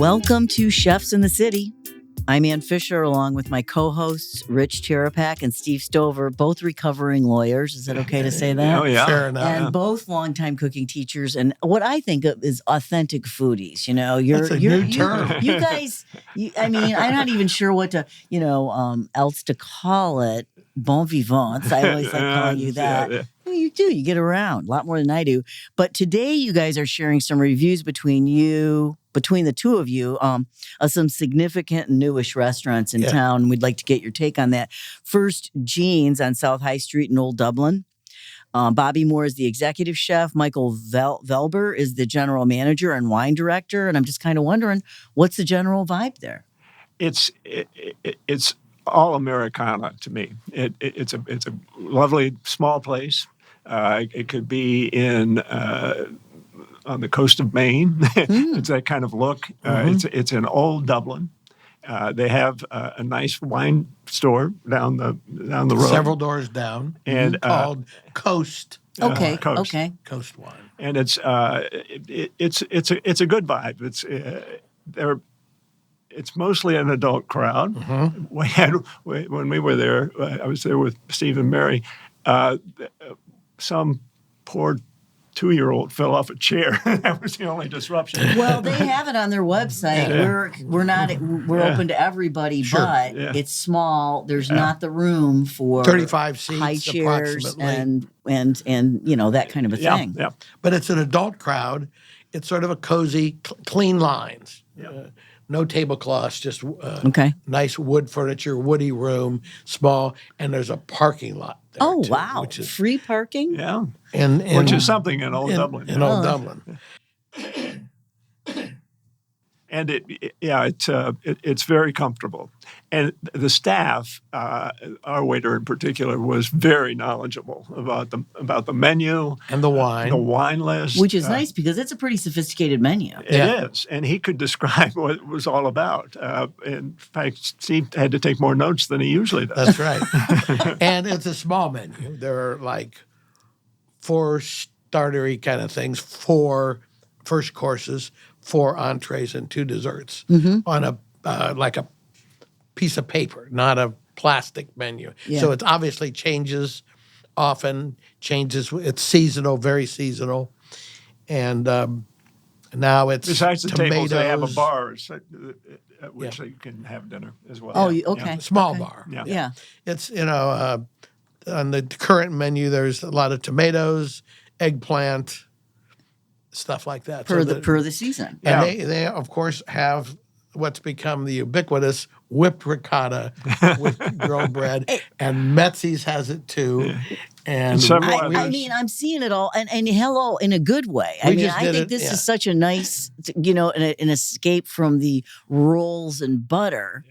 Welcome to Chefs in the City. I'm Ann Fisher, along with my co-hosts, Rich Terapak and Steve Stover, both recovering lawyers. Is that okay to say that? Oh, yeah. Fair enough. And both longtime cooking teachers, and what I think of is authentic foodies. You know, That's a new term. you guys. I mean, I'm not even sure what to, else to call it. Bon vivants. I always like calling you that. Yeah. Well, you do. You get around a lot more than I do. But today, you guys are sharing some reviews between the two of you, of some significant and newish restaurants in town. We'd like to get your take on that. First, Jean's on South High Street in Old Dublin. Bobby Moore is the executive chef. Michael Velber is the general manager and wine director. And I'm just kind of wondering, what's the general vibe there? It's all Americana to me. It's a lovely small place. It could be on the coast of Maine. It's that kind of look. It's in Old Dublin. They have a nice wine store down the road, Several doors down, and called Coast. Coast. Okay. Coast Wine. And it's a good vibe. It's mostly an adult crowd. When we were there, I was there with Steve and Mary. Some poor 2-year-old fell off a chair. That was the only disruption. Well, they have it on their website. Yeah. We're open to everybody, but it's small. There's not the room for 35 seats, high chairs approximately. and that kind of a thing. Yeah. But it's an adult crowd. It's sort of a cozy, clean lines. No tablecloths, just nice wood furniture, woody room, small, and there's a parking lot there. Oh, too, wow. which is, Free parking? Yeah. which is something in Old Dublin. In Old Dublin. And it's very comfortable. And the staff, our waiter in particular, was very knowledgeable about the menu And the wine. list, Which is nice because it's a pretty sophisticated menu. It is, and he could describe what it was all about. In fact, Steve had to take more notes than he usually does. That's right. And it's a small menu. There are like 4 startery kind of things, 4 first courses, 4 entrees, and 2 desserts on a piece of paper, not a plastic menu. Yeah. So it obviously changes often. It's seasonal, very seasonal, and now it's Besides the tomatoes. tables, they have a bar at which you can have dinner as well. Oh, okay. Small Okay. bar. Yeah. It's on the current menu. There's a lot of tomatoes, eggplant, stuff like that. Per the season. And they of course have what's become the ubiquitous whipped ricotta with grilled bread, and Metsi's has it too. And I'm seeing it all, and hello, in a good way. I think this is such a nice, an escape from the rolls and butter.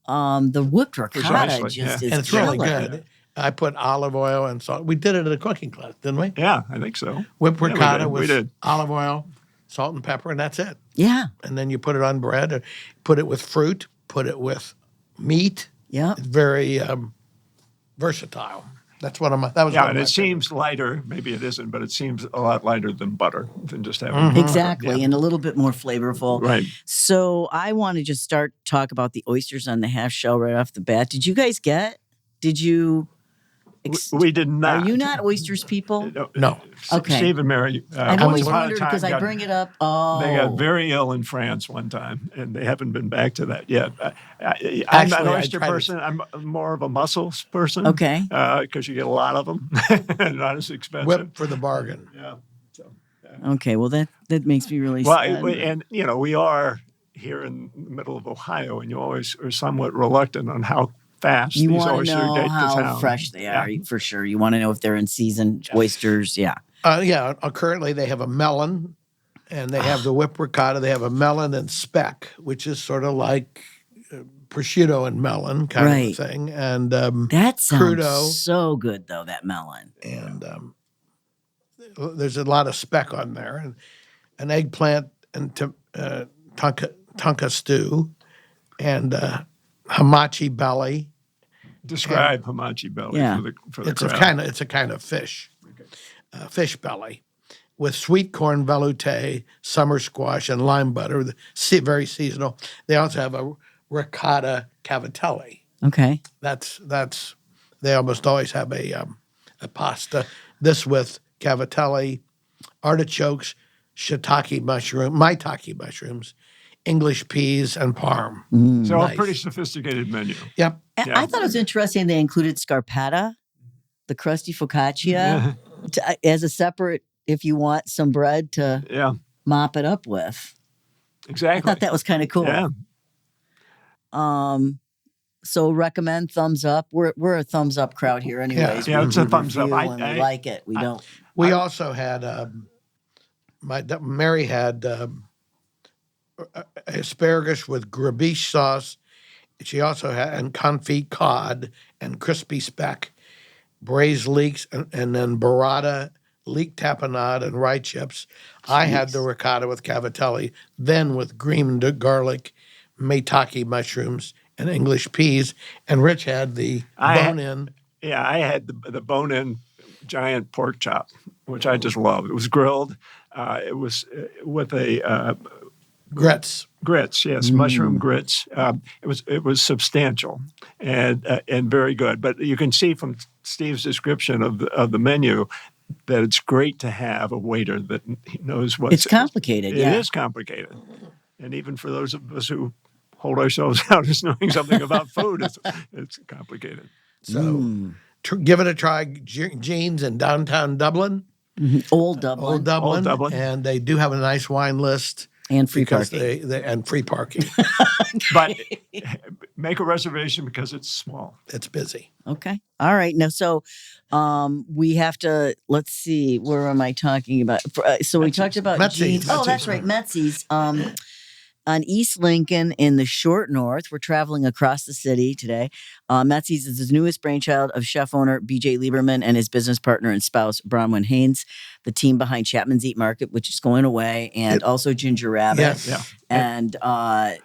The whipped ricotta is and it's really good. I put olive oil and salt. We did it at a cooking class, didn't we? Yeah, I think so. Whipped ricotta we did. olive oil, salt and pepper, and that's it. Yeah. And then you put it on bread, or put it with fruit, put it with meat. Yeah. It's very versatile. That was one of my it seems lighter. Maybe it isn't, but it seems a lot lighter than butter, than just having Exactly, and a little bit more flavorful. Right. So I want to just talk about the oysters on the half shell right off the bat. Did you? We did not. Are you not oysters people? No. Okay. Steve and Mary. I've always wondered because I bring it up. Oh. They got very ill in France one time, and they haven't been back to that yet. I'm Actually, an oyster person. I'm more of a mussels person. Okay. Because you get a lot of them, and not as expensive. Whip for the bargain. Yeah. Okay. Well, that makes me really sad. And we are here in the middle of Ohio, and you always are somewhat reluctant on how fast you these want to oysters know get to how town. fresh they are, for sure. You want to know if they're in season. Oysters, yeah. Currently they have a melon, and they have the whipped ricotta. They have a melon and speck, which is sort of like prosciutto and melon kind of a thing. And that sounds crudo. So good, though, that melon. And there's a lot of speck on there, and an eggplant and tonka stew, and hamachi belly. Describe hamachi belly for the It's crowd. a kind of fish, fish belly, with sweet corn velouté, summer squash, and lime butter. Very seasonal. They also have a ricotta cavatelli. Okay. That's they almost always have a pasta. This with cavatelli, artichokes, maitake mushrooms, English peas, and parm. So Nice. a pretty sophisticated menu. Yep. I thought it was interesting they included scarpetta, the crusty focaccia, as a separate, if you want some bread to mop it up with. Exactly. I thought that was kind of cool. Yeah. So recommend, thumbs up. We're a thumbs up crowd here, anyways. Yeah, it's a We thumbs up. review when we like it. We don't. We also had Mary had asparagus with grabiche sauce. She also had and confit cod and crispy speck, braised leeks, and then burrata, leek tapenade, and rye chips. I had the ricotta with cavatelli, then with green garlic, maitake mushrooms, and English peas. And Rich had the bone-in. I had the bone-in giant pork chop, which I just love. It was grilled. It was with a grits. Grits, yes, mushroom grits. It was substantial and very good. But you can see from Steve's description of the menu that it's great to have a waiter that knows what's. It's complicated. It is complicated, and even for those of us who hold ourselves out as knowing something about food, it's complicated. So give it a try. Jean's in downtown Dublin. Old Dublin. Old Dublin. And they do have a nice wine list. And free parking. And free parking. But make a reservation because it's small. It's busy. Okay. All right. Now, so we have to, let's see, where am I talking about? So we talked about Metsi. Oh, that's right. Metsi's. On East Lincoln in the short north. We're traveling across the city today. Metsi's is the newest brainchild of chef owner B.J. Lieberman and his business partner and spouse, Bronwyn Haynes, the team behind Chapman's Eat Market, which is going away, and also Ginger Rabbit. Yes. Yeah. And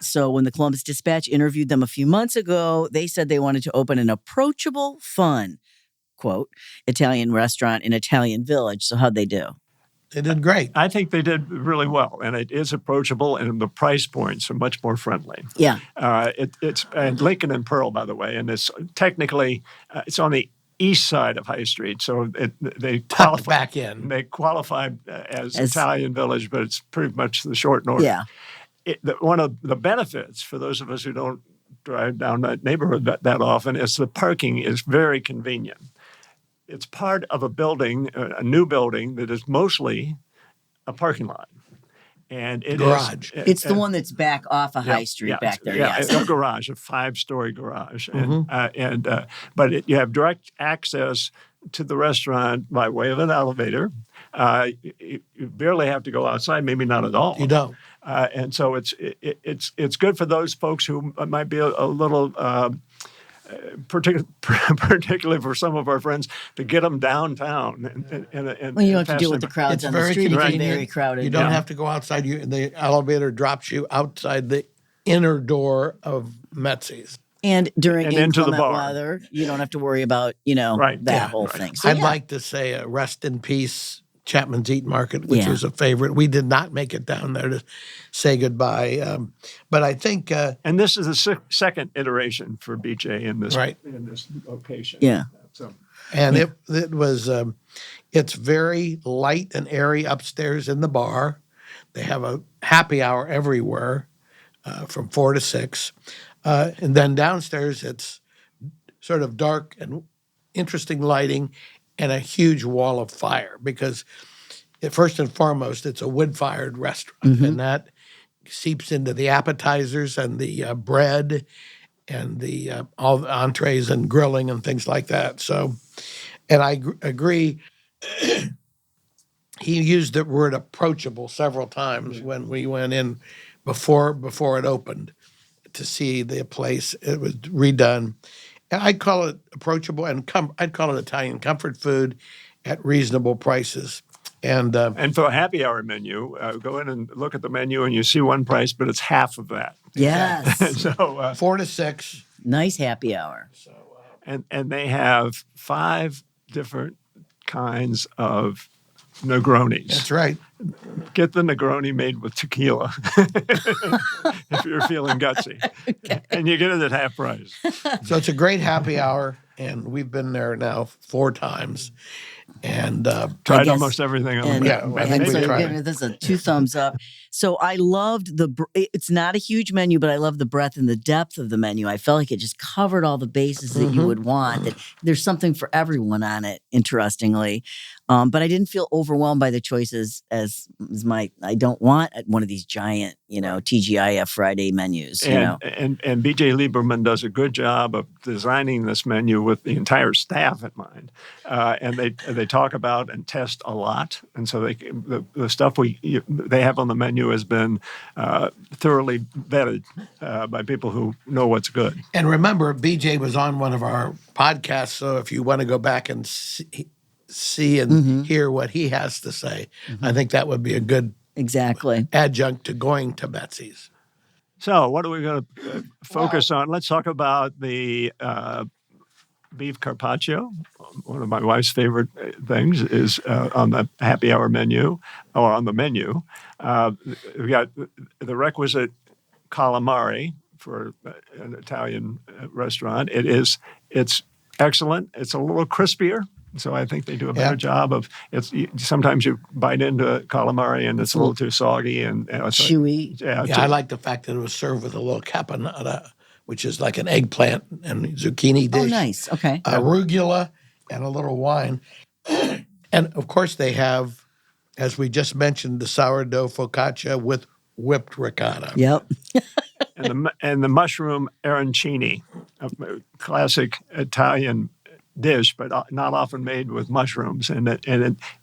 so when the Columbus Dispatch interviewed them a few months ago, they said they wanted to open an approachable, fun, quote, Italian restaurant in Italian Village. So how'd they do? They did great. I think they did really well, and it is approachable, and the price points are much more friendly. Yeah. It's and Lincoln and Pearl, by the way, and it's technically it's on the east side of High Street, so they tucked back in. They qualified as Italian Village, but it's pretty much the short north. Yeah. One of the benefits for those of us who don't drive down that neighborhood that often is the parking is very convenient. It's part of a building, a new building that is mostly a parking lot. And it garage. It's the one that's back off of High Street back there. Yeah, yes. a garage, a 5-story garage. But you have direct access to the restaurant by way of an elevator. You barely have to go outside, maybe not at all. You don't. And so it's good for those folks who might be a little particularly for some of our friends, to get them downtown. Well, you don't have to deal with the crowds on the street. It's very crowded. You don't have to go outside. The elevator drops you outside the inner door of Metsi's. And during into the inclement bar. weather, you don't have to worry about, whole thing. So, I'd like to say rest in peace, Chapman's Eat Market, which was a favorite. We did not make it down there to say goodbye. But I think... and this is the second iteration for BJ in this location. Yeah. So. And it was... it's very light and airy upstairs in the bar. They have a happy hour everywhere from 4 to 6. And then downstairs, it's sort of dark and interesting lighting and a huge wall of fire because, first and foremost, it's a wood-fired restaurant, and that seeps into the appetizers and the bread and the all the entrees and grilling and things like that. So, and I agree. He used the word approachable several times when we went in before it opened to see the place. It was redone. I'd call it approachable, and I'd call it Italian comfort food at reasonable prices. And for a happy hour menu, go in and look at the menu, and you see one price, but it's half of that. Yes. So 4 to 6. Nice happy hour. So and they have 5 different kinds of Negronis. That's right. Get the Negroni made with tequila if you're feeling gutsy. Okay. And you get it at half price. So it's a great happy hour, and we've been there now 4 times. And Tried guess- almost everything on the And, menu. Yeah, I and think we so you're tried. giving this a 2 thumbs up. So I loved it's not a huge menu, but I love the breadth and the depth of the menu. I felt like it just covered all the bases that you would want. That there's something for everyone on it, interestingly. But I didn't feel overwhelmed by the choices as I don't want one of these giant, TGIF Friday menus, And BJ Lieberman does a good job of designing this menu with the entire staff in mind. And they talk about and test a lot. And so the stuff they have on the menu has been thoroughly vetted by people who know what's good. And remember, BJ was on one of our podcasts, so if you want to go back and see and hear what he has to say, I think that would be a good exactly adjunct to going to Metsy's. So what are we going to focus on? Let's talk about the beef carpaccio. One of my wife's favorite things is on the happy hour menu, or on the menu. We've got the requisite calamari for an Italian restaurant. It's excellent. It's a little crispier. So I think they do a better job of it. Sometimes you bite into calamari and it's a little too soggy and chewy. I like the fact that it was served with a little caponata, which is like an eggplant and zucchini dish. Oh, nice. Okay. Arugula and a little wine. And, of course, they have, as we just mentioned, the sourdough focaccia with whipped ricotta. Yep. and the mushroom arancini, a classic Italian dish, but not often made with mushrooms. And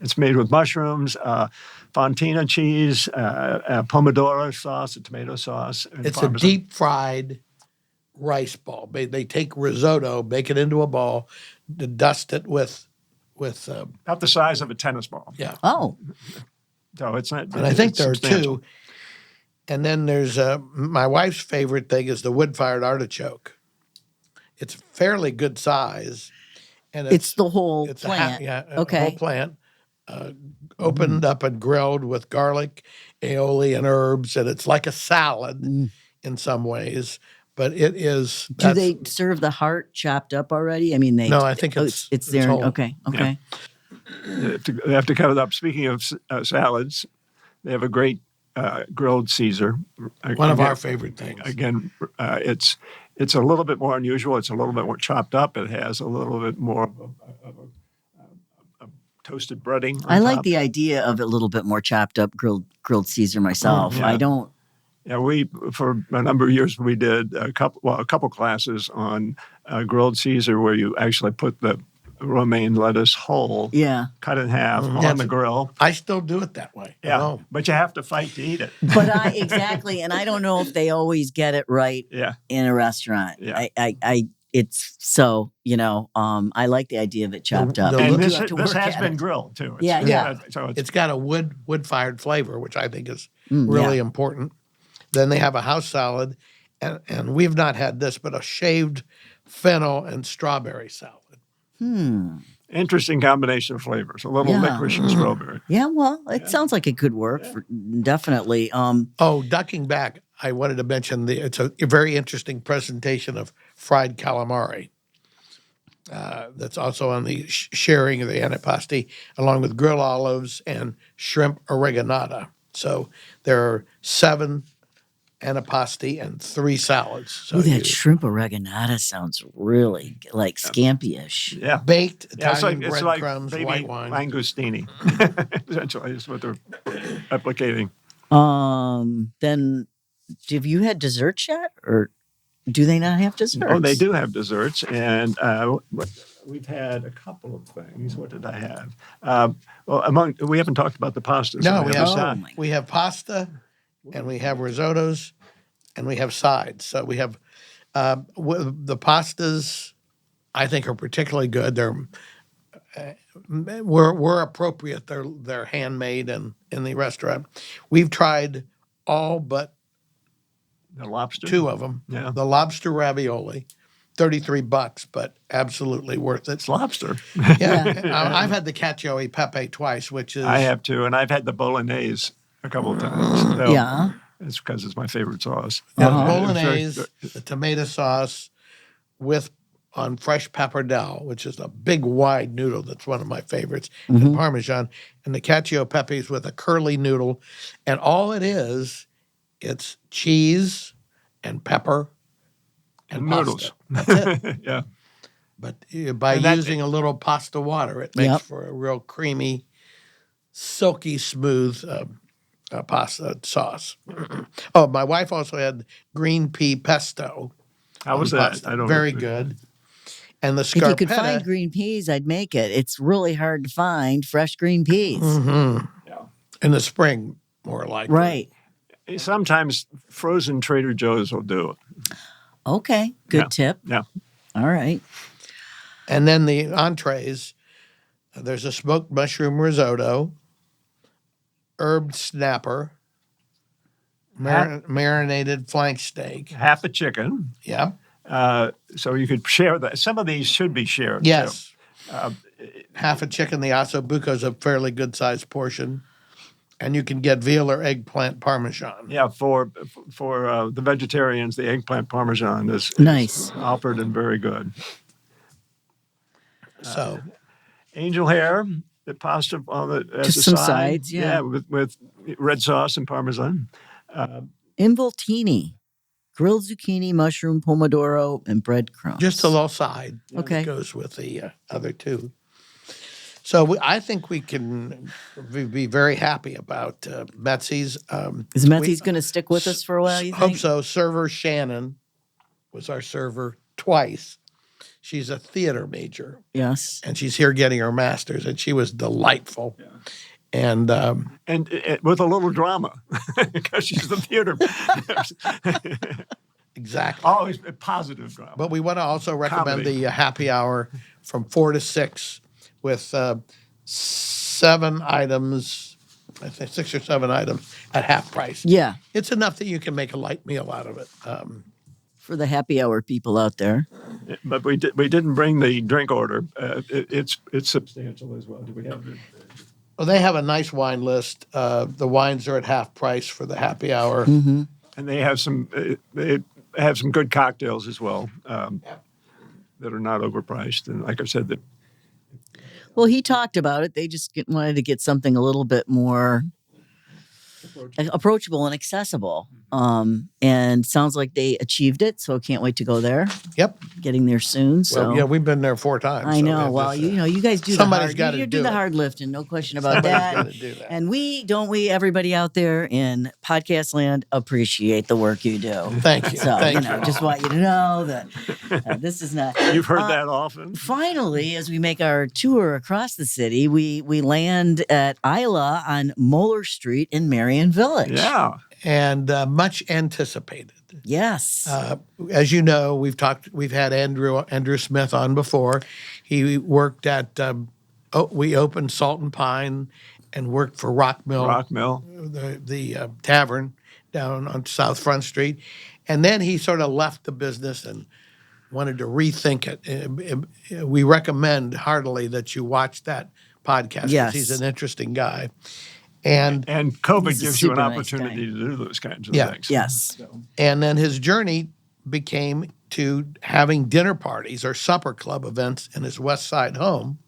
it's made with mushrooms, fontina cheese, pomodoro sauce, a tomato sauce. And It's Parmesan. a deep-fried rice ball. They take risotto, bake it into a ball, dust it with About the size of a tennis ball. yeah. Oh, So it's not. And I think it's there are substantial. 2. And then there's my wife's favorite thing is the wood-fired artichoke. It's fairly good size. And it's the whole it's plant. a Okay. whole plant, opened up and grilled with garlic, aioli, and herbs, and it's like a salad in some ways. But it is. Do they serve the heart chopped up already? I mean, No, I think it's there. whole. Okay. They have to cut it up. Speaking of salads, they have a great grilled Caesar. One of our favorite things. Again, it's a little bit more unusual. It's a little bit more chopped up. It has a little bit more of a toasted breading. Oh, On Uh-huh. I like top. the idea of it a little bit more chopped up, grilled Caesar myself. Yeah. I don't. Yeah, for a number of years we did a couple classes on grilled Caesar where you actually put the romaine lettuce whole, Yeah. cut in half on Yes. the grill. I still do it that way. Yeah, Oh. but you have to fight to eat it. But exactly, and I don't know if they always get it right Yeah, in a restaurant. Yeah. It's so I like the idea of it chopped up. the- and You do this have to has work at been it. grilled too. Yeah. So It's got a wood-fired flavor, which I think is Mm, really yeah. important. Then they have a house salad, and we've not had this, but a shaved fennel and strawberry salad. interesting combination of flavors. A little Yeah. licorice and strawberry. Yeah, well, it sounds like it could work definitely. Oh, ducking back, I wanted to mention it's a very interesting presentation of fried calamari. That's also on the sharing of the antipasti, along with grilled olives and shrimp oreganata. So there are 7 antipasti and 3 salads. So Ooh, that shrimp oreganata sounds really like scampi-ish. Yeah. baked Yeah, Italian it's like breadcrumbs, baby white wine. langoustini. Essentially, is what they're replicating. Then have you had desserts yet, or do they not have desserts? Oh, they do have desserts, and we've had a couple of things. What did I have? We haven't talked about the pastas. No, on the we other have side. we have pasta, and we have risottos, and we have sides. So we have the pastas. I think are particularly good. They're we're appropriate. They're handmade and in the restaurant. We've tried all but The lobster. 2 of them. Yeah. The lobster ravioli, $33, but absolutely worth it. It's lobster. Yeah, I've had the cacio e pepe twice, which is I have too, and I've had the bolognese a couple of times. So Yeah. it's because it's my favorite sauce. the Uh-huh. bolognese, the tomato sauce with on fresh pappardelle, which is a big wide noodle. That's one of my favorites, and Parmesan, and the cacio e pepes with a curly noodle, and all it is, it's cheese and pepper and noodles. pasta. That's it. Yeah. But by And that- using a little pasta water, it makes Yep. for a real creamy, silky smooth pasta sauce. Oh, my wife also had green pea pesto. How was on that? pasta. Very good. And the If you scarpetta. could find green peas, I'd make it. It's really hard to find fresh green peas. Mm-hmm. Yeah. In the spring, more likely. Right. Sometimes frozen Trader Joe's will do it. Okay. Good Yeah. tip. Yeah. All right. And then the entrees, there's a smoked mushroom risotto, herb snapper, marinated flank steak. Half a chicken. Yeah. So you could share that. Some of these should be shared. Yes. Half a chicken. The osso buco is a fairly good sized portion. And you can get veal or eggplant parmesan. Yeah, for the vegetarians, the eggplant parmesan is Nice. offered and very good. So Angel hair, the pasta on the as Just a some side. sides, yeah. with red sauce and parmesan. Involtini, grilled zucchini, mushroom, pomodoro, and breadcrumbs. just a little side. Okay. That goes with the other two. So I think we can be very happy about Metsi's. Is Metzi's going to stick with us for a while, you Hope think? so. Server Shannon was our server twice. She's a theater major, Yes. and she's here getting her master's, and she was delightful. And And with a little drama, because she's the theater. exactly. Always a positive drama. But we want to also recommend Comedy. the happy hour from 4 to 6 with 7 items, I think 6 or 7 items at half price. Yeah. It's enough that you can make a light meal out of it. For the happy hour people out there. But we didn't bring the drink order. It's substantial as well. Do we have it? Well, they have a nice wine list. The wines are at half price for the happy hour. Mm-hmm. And they have some good cocktails as well that are not overpriced. And like I said, that Well, he talked about it. They just wanted to get something a little bit more approachable and accessible. And sounds like they achieved it. So can't wait to go there. Yep. Getting there soon. So Well, yeah, we've been there 4 times. I so know. they've Well, just, you guys do somebody's the gotta hard. You do do the it. hard lifting, no question about somebody's that. got to do that. And we, everybody out there in podcast land, appreciate the work you do. Thank you. So, Thank you know, just want you to know that this is not. you've heard that often. Finally, as we make our tour across the city, we land at Isla on Moeller Street in Marion Village. Yeah. And much anticipated. Yes. As you know, we've had Andrew Smith on before. He worked at we opened Salt and Pine and worked for Rock Mill, the tavern down on South Front Street, and then he sort of left the business and wanted to rethink it. We recommend heartily that you watch that podcast because Yes. he's an interesting guy. And COVID He's a gives you an super nice opportunity guy. to do those kinds of Yeah. things. Yes. So, And then his journey became to having dinner parties or supper club events in his West Side home.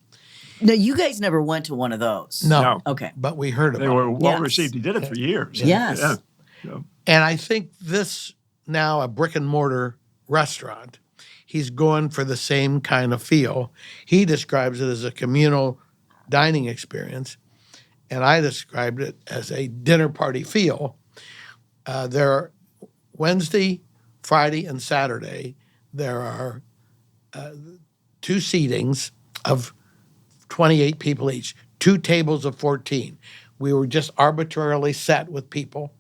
No, you guys never went to one of those. No. Okay. But we heard they about were it. well Yes. received. He did it for years. Yes. Yeah. So, And I think this now a brick and mortar restaurant, he's going for the same kind of feel. He describes it as a communal dining experience, and I described it as a dinner party feel. There are Wednesday, Friday, and Saturday, there are 2 seatings of 28 people each, 2 tables of 14. We were just arbitrarily set with people.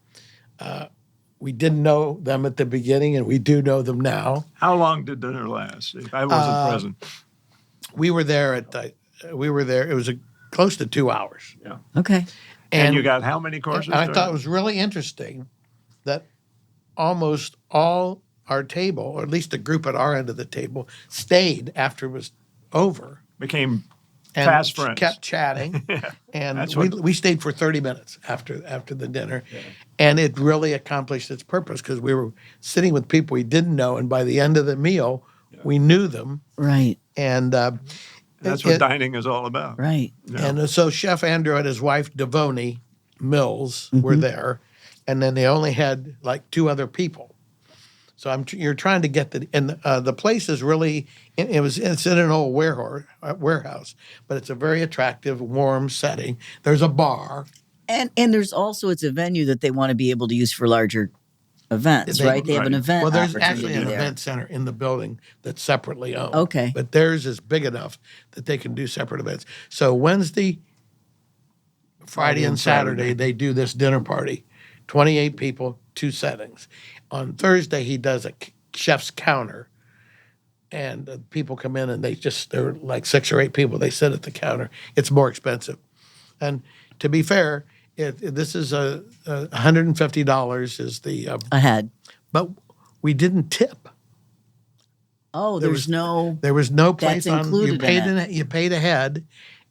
We didn't know them at the beginning, and we do know them now. how long did dinner last? I wasn't present. We were there it was close to 2 hours. Yeah. Okay. And you got how many courses? And I thought it was really interesting that almost all our table, or at least the group at our end of the table, stayed after it was over. Became And fast friends. kept chatting. And That's we stayed for 30 minutes after the dinner. And it really accomplished its purpose because we were sitting with people we didn't know. And by the end of the meal, we knew them. Right. And that's what dining is all about. Right. And so Chef Andrew and his wife, Devoney Mills, were there. And then they only had like 2 other people. So you're trying to get the place is really, it's in an old warehouse, but it's a very attractive, warm setting. There's a bar. And there's also, it's a venue that they want to be able to use for larger events, right? They have an event. Well, there's opportunity actually an there. event center in the building that's separately owned. Okay. But theirs is big enough that they can do separate events. So Wednesday, Friday, and Saturday, they do this dinner party. 28 people, 2 settings. On Thursday, he does a chef's counter. And people come in and they're like 6 or 8 people. They sit at the counter. It's more expensive. And to be fair, this is $150 is the Ahead. but we didn't tip. Oh, There there's no. was no place That's on. You included paid in it. you paid ahead,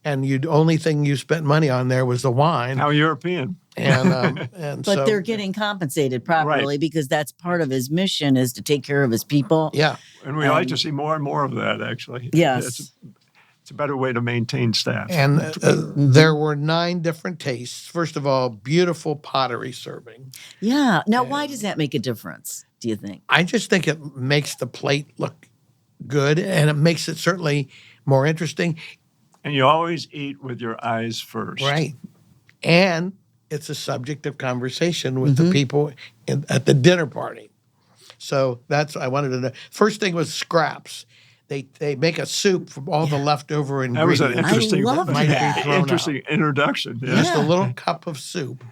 and the only thing you spent money on there was the wine. How European. And But so, they're getting compensated properly Right. because that's part of his mission is to take care of his people. yeah. And we like to see more and more of that, actually. Yes. It's a better way to maintain staff. And there were 9 different tastes. First of all, beautiful pottery serving. Yeah. Now, why does that make a difference, do you think? I just think it makes the plate look good, and it makes it certainly more interesting. And you always eat with your eyes first. Right. And it's a subject of conversation with the people at the dinner party. So I wanted to know. First thing was scraps. They make a soup from all the leftover That was ingredients. an interesting, love Might be that. thrown interesting introduction. Yeah. Just a little cup of soup,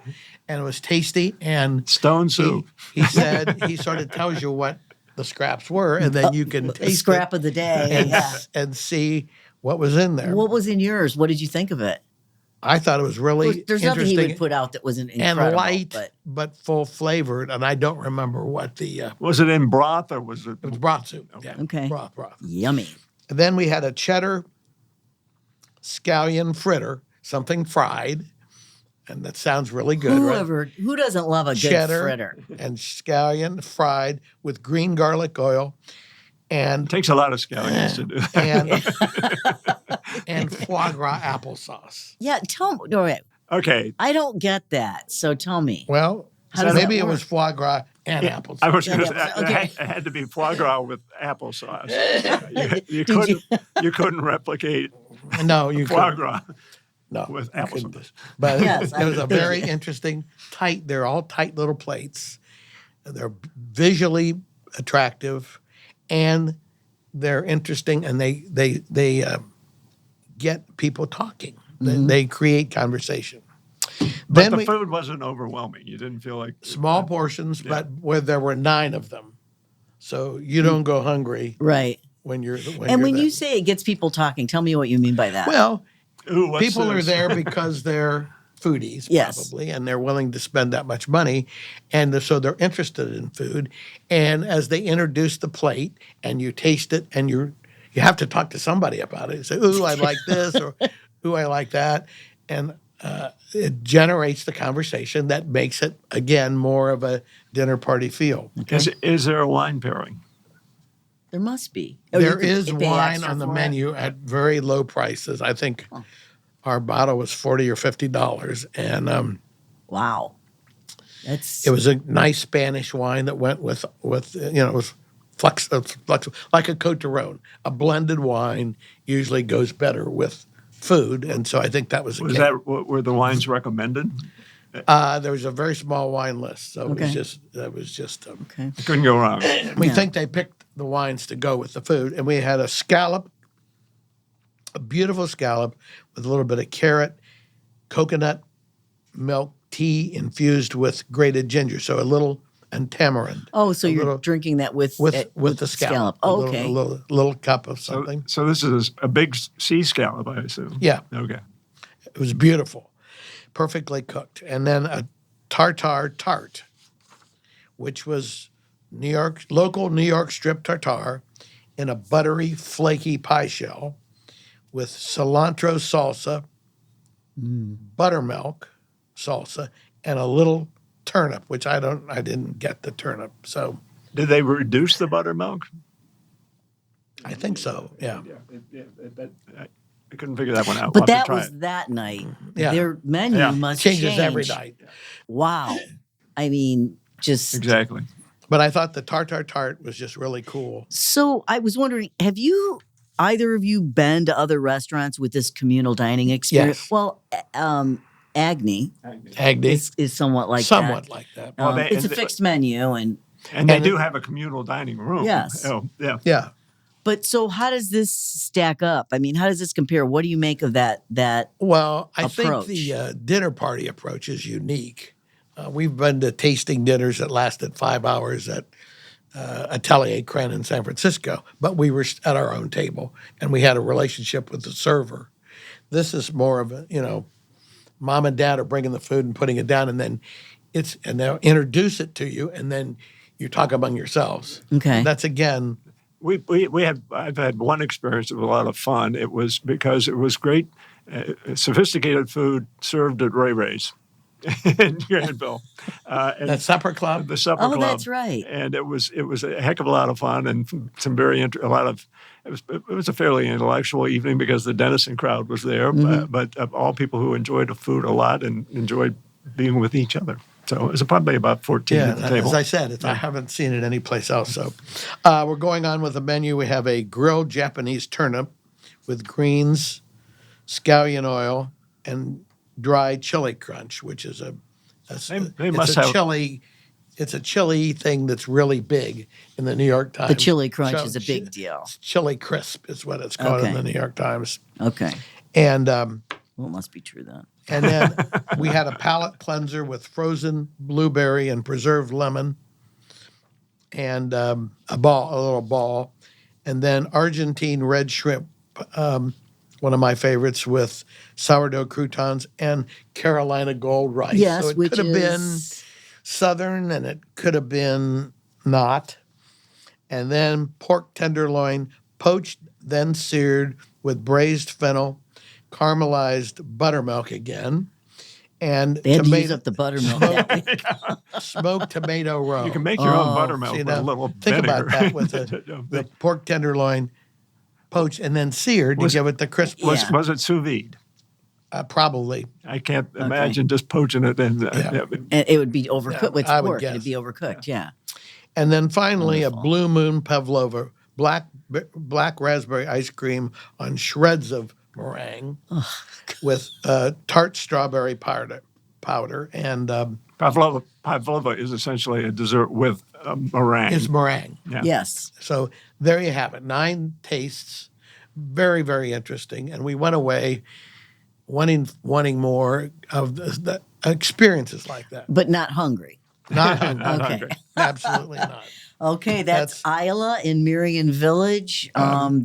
and it was tasty. And Stone soup. he said he sort of tells you what the scraps were, and then you can A taste scrap it of the day. and, Yeah. and see what was in there. What was in yours? What did you think of it? I thought it was really There's nothing he interesting would put out that wasn't and incredible. light, But but full flavored. And I don't remember what the Was it in broth or was it? it was broth soup. Yeah, Okay. broth. yummy. And then we had a cheddar scallion fritter, something fried, and that sounds really good, right? Who doesn't love a good Cheddar fritter? and scallion fried with green garlic oil and It takes a lot of scallions to do that. and foie gras applesauce. Yeah, tell me. All right. Okay. I don't get that. So tell me. Well, How does maybe that it was work? foie gras and applesauce. I was going to say Yeah, okay. it had to be foie gras with applesauce. You couldn't replicate No, you foie couldn't. gras No, with you couldn't. applesauce. But Yes, it was I a very interesting, they're all tight little plates. They're visually attractive and they're interesting and they get people talking. They create conversation. But Then the we, food wasn't overwhelming. You didn't feel like small portions, but where there were 9 of them. So you don't go hungry Right. when you're And when there. you say it gets people talking, tell me what you mean by that. Well, ooh, what's people are this? there because they're foodies, Yes. probably, and they're willing to spend that much money, and so they're interested in food. And as they introduce the plate, and you taste it, and you have to talk to somebody about it. You say, "Ooh, I like this," or "Ooh, I like that," and it generates the conversation that makes it again more of a dinner party feel. Is there a wine pairing? There must be. Or There you is could pay wine extra on the for it. menu at very low prices. I think our bottle was $40 or $50, and Wow. That's it was a nice Spanish wine that went with it was flexible, like a Côte d'Aron. A blended wine usually goes better with food, and so I think that was. Was that what were the wines recommended? There was a very small wine list, so Okay. it was just. okay. Couldn't go wrong. We think they picked the wines to go with the food, and we had a scallop, a beautiful scallop with a little bit of carrot, coconut milk tea infused with grated ginger, so a little and tamarind. Oh, so you're little- drinking that with with the scallop. Oh, A little, okay. a little cup of So, something. so this is a big sea scallop, I assume. Yeah, Okay. it was beautiful, perfectly cooked, and then a tartare tart, which was local New York strip tartare in a buttery, flaky pie shell with cilantro salsa, buttermilk salsa, and a little turnip, which I didn't get the turnip. So Did they reduce the buttermilk? I think so. Yeah. I couldn't figure that one out. But We'll have that to try was it. that night. Yeah. Their menu Yeah. must Changes change every night. Wow. I mean, just Exactly. But I thought the tartare tart was just really cool. So I was wondering, have either of you been to other restaurants with this communal dining experience? Yes. Well, Agni Agni, is somewhat like somewhat that. like that. Well, It's a fixed menu, and they do have a communal dining room. Yes. Oh, yeah. Yeah. but so how does this stack up? I mean, how does this compare? What do you make of that? Well, I think approach. the dinner party approach is unique. We've been to tasting dinners that lasted 5 hours at Atelier Cren in San Francisco, but we were at our own table and we had a relationship with the server. This is more of a, mom and dad are bringing the food and putting it down, and then and they'll introduce it to you, and then you talk among yourselves. Okay. And that's again. I've had one experience of a lot of fun. It was because it was great, sophisticated food served at Ray Ray's in Granville. And That supper club. the supper Oh, club. that's right. And it was a heck of a lot of fun and some very it was a fairly intellectual evening because the Denison crowd was there, but all people who enjoyed the food a lot and enjoyed being with each other. So it was probably about 14 at the table. As I said, I haven't seen it anyplace else. So we're going on with the menu. We have a grilled Japanese turnip with greens, scallion oil, and dry chili crunch, which is chili. It's a chili thing that's really big in the New York Times. The chili crunch is a big deal. Chili crisp is what it's called in the New York Times. Okay. And well, it must be true then. and then we had a palate cleanser with frozen blueberry and preserved lemon, and a little ball, and then Argentine red shrimp, one of my favorites, with sourdough croutons and Carolina gold rice. Yes, so it which could have been Southern, and it could have been not. And then pork tenderloin, poached, then seared with braised fennel, caramelized buttermilk again, and they had to use up the buttermilk. Smoked tomato roe. You can make your own buttermilk with a little think vinegar. about that with the pork tenderloin, poached and then seared to give it the crisp. Was it sous vide? Probably. I can't imagine just poaching it and And it would be overcooked with I would pork. guess. It'd be overcooked, yeah. And then finally, a Blue Moon pavlova, black raspberry ice cream on shreds of meringue with tart strawberry powder and Pavlova is essentially a dessert with meringue. is meringue. Yeah. Yes. So there you have it. 9 tastes, very, very interesting. And we went away wanting more of the experiences like that. But not hungry. Not hungry. Not Okay. hungry. Absolutely not. Okay, that's Isla in Marion Village.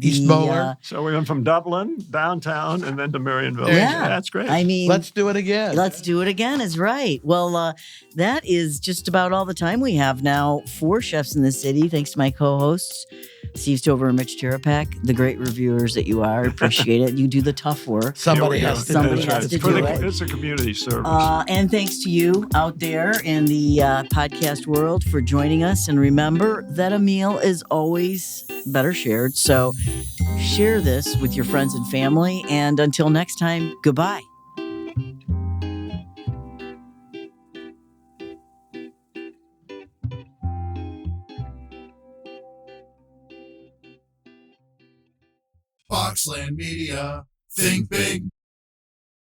East Bowler. So we went from Dublin, downtown, and then to Marion Village. Yeah. That's great. I mean, Let's do it again. Let's do it again is right. Well, that is just about all the time we have now for Chefs in the City. Thanks to my co-hosts, Steve Stover and Rich Terapak, the great reviewers that you are. Appreciate it. You do the tough work. Somebody Here we has go. to do Somebody it. has to It's for do it. It's a community service. And thanks to you out there in the podcast world for joining us. And remember that a meal is always better shared. So share this with your friends and family. And until next time, goodbye. Boxland Media. Think big.